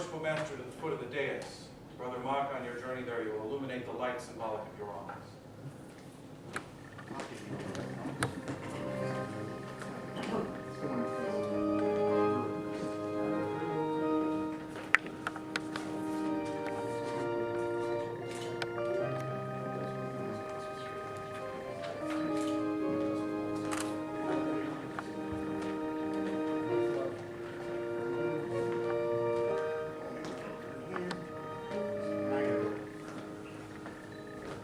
worshipful master to the foot of the dais. Brother Mock, on your journey there, you will illuminate the light symbolic of your office.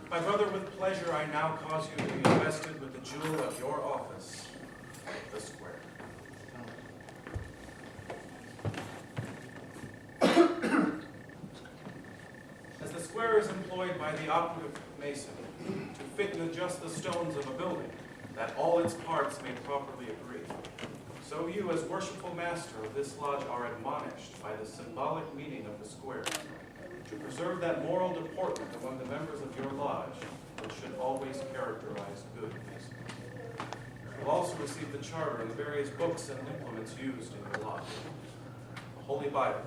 My brother, with pleasure, I now cause you to be invested with the jewel of your office, the square. As the square is employed by the operative mason to fit and adjust the stones of a building, that all its parts may properly agree, so you, as worshipful master of this lodge, are admonished by the symbolic meaning of the square to preserve that moral deportment among the members of your lodge which should always characterize good masons. You will also receive the charter and the various books and implements used in your lodge. The Holy Bible.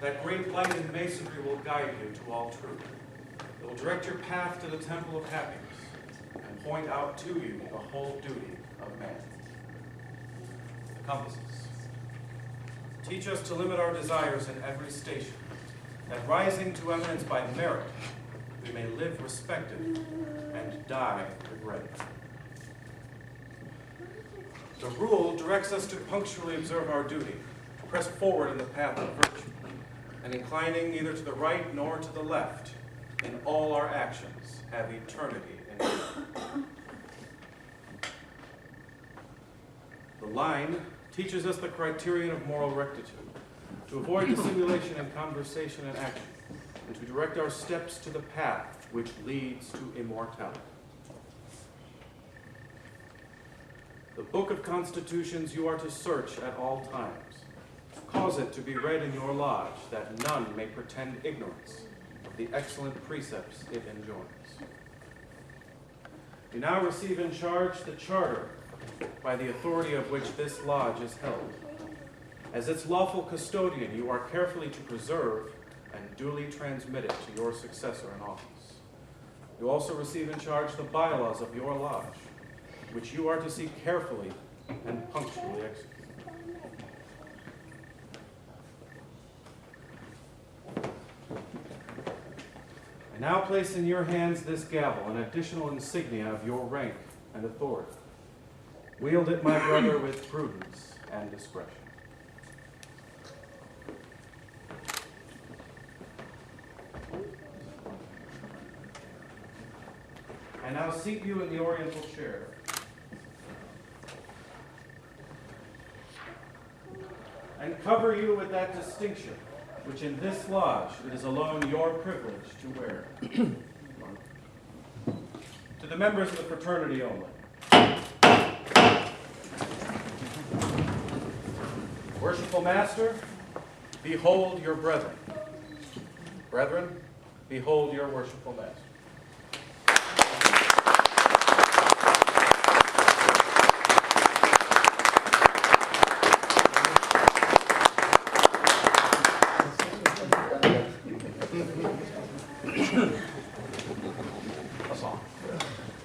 That great light in masonry will guide you to all truth. It will direct your path to the temple of happiness and point out to you the whole duty of man. The compasses. Teach us to limit our desires in every station, that rising to eminence by merit, we may live respected and die regretted. The rule directs us to punctually observe our duty, to press forward in the path of virtue, and inclining neither to the right nor to the left, in all our actions have eternity in view. The line teaches us the criterion of moral rectitude, to avoid dissimulation in conversation and action, and to direct our steps to the path which leads to immortality. The Book of Constitutions you are to search at all times. Cause it to be read in your lodge, that none may pretend ignorance of the excellent precepts it enjoins. You now receive in charge the charter by the authority of which this lodge is held. As its lawful custodian, you are carefully to preserve and duly transmit it to your successor in office. You also receive in charge the bylaws of your lodge, which you are to see carefully and punctually execute. I now place in your hands this gavel, an additional insignia of your rank and authority. Wield it, my brother, with prudence and discretion. I now seat you in the oriental chair. And cover you with that distinction, which in this lodge it is alone your privilege to wear. To the members of the fraternity only. Worshipful Master, behold your brethren. Brethren, behold your worshipful Master.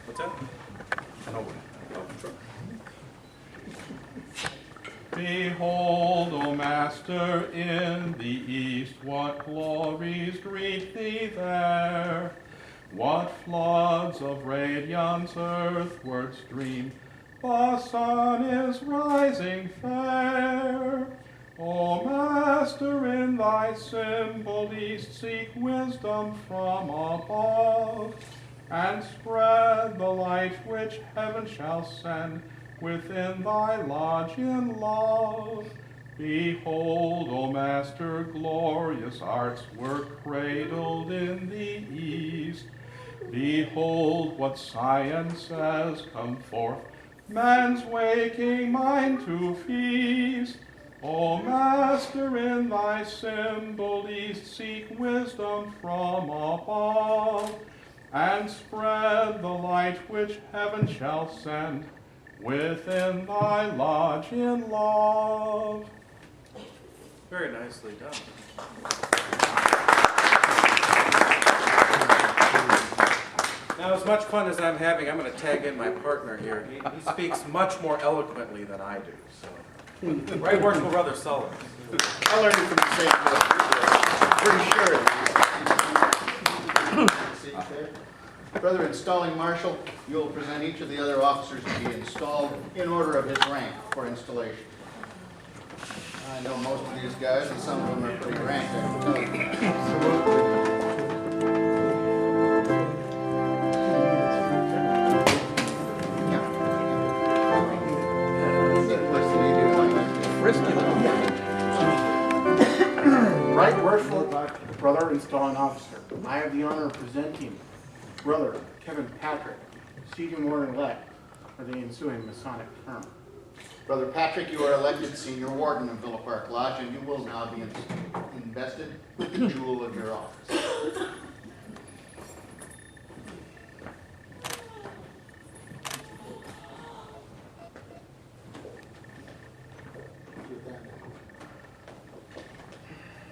What's that? Behold, O Master, in the east, what glories greet thee there! What floods of radiance earthward stream! The sun is rising fair. O Master, in thy simple east, seek wisdom from above, and spread the light which heaven shall send within thy lodge in love. Behold, O Master, glorious arts were cradled in the east. Behold what science has come forth, man's waking mind to feast. O Master, in thy simple east, seek wisdom from above, and spread the light which heaven shall send within thy lodge in love. Very nicely done. Now, as much fun as I'm having, I'm going to tag in my partner here. He speaks much more eloquently than I do. So, right, worshipful Brother Sullivan. I learned it from the same book. Pretty sure. Brother Installing Marshal, you will present each of the other officers to be installed in order of his rank for installation. I know most of these guys, and some of them are pretty ranked, I can tell you. Right worshipful Brother Installing Officer, I have the honor of presenting Brother Kevin Patrick, Senior Warden-elect for the ensuing Masonic term. Brother Patrick, you are elected Senior Warden of Villa Park Lodge, and you will now be invested with the jewel of your office.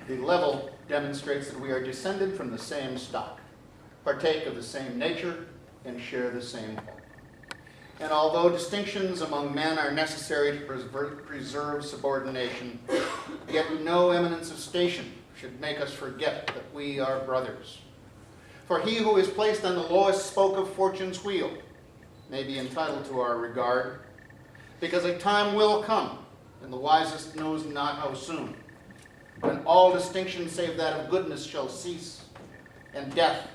The level demonstrates that we are descended from the same stock, partake of the same nature, and share the same hope. And although distinctions among men are necessary to preserve subordination, yet no eminence of station should make us forget that we are brothers. For he who is placed on the lowest spoke of fortune's wheel may be entitled to our regard, because a time will come, and the wisest knows not how soon, when all distinction save that of goodness shall cease, and death,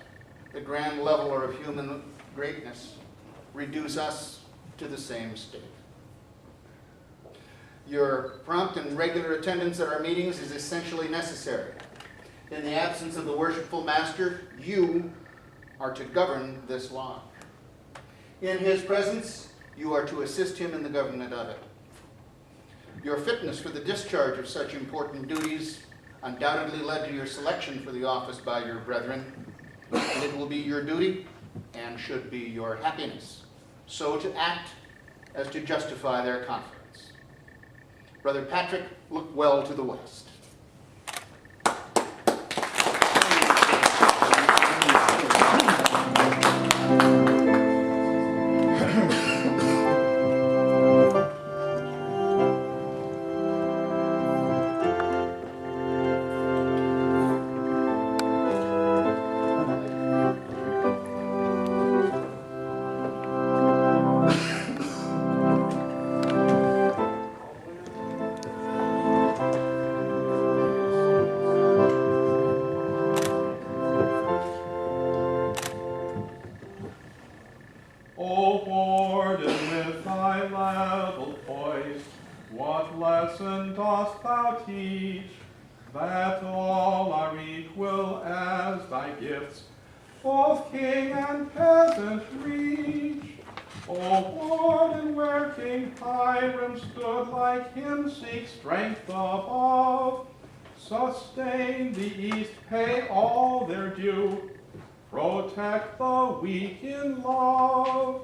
the grand leveler of human greatness, reduce us to the same state. Your prompt and regular attendance at our meetings is essentially necessary. In the absence of the worshipful master, you are to govern this lodge. In his presence, you are to assist him in the government of it. Your fitness for the discharge of such important duties undoubtedly led to your selection for the office by your brethren, and it will be your duty, and should be your happiness, so to act as to justify their confidence. Brother Patrick, look well to the west. O Warden, with thy level voice, what lesson dost thou teach? That all are equal as thy gifts, both king and peasant reach. O Warden, where King Hiram stood, like him seek strength above. Sustain the East, pay all their due, protect the weak in love.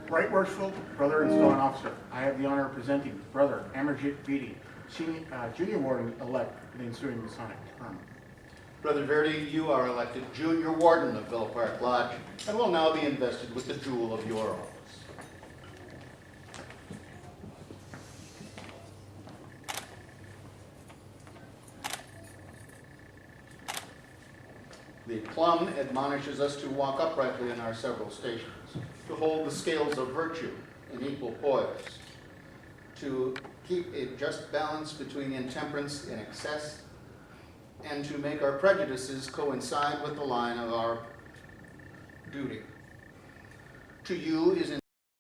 Right worshipful Brother Installing Officer, I have the honor of presenting Brother Amarjit Beatty, Junior Warden-elect for the ensuing Masonic term. Brother Verdi, you are elected Junior Warden of Villa Park Lodge, and will now be invested with the jewel of your office. The plum admonishes us to walk uprightly in our several stations, to hold the scales of virtue in equal poise, to keep a just balance between intemperance and excess, and to make our prejudices coincide with the line of our duty. To you is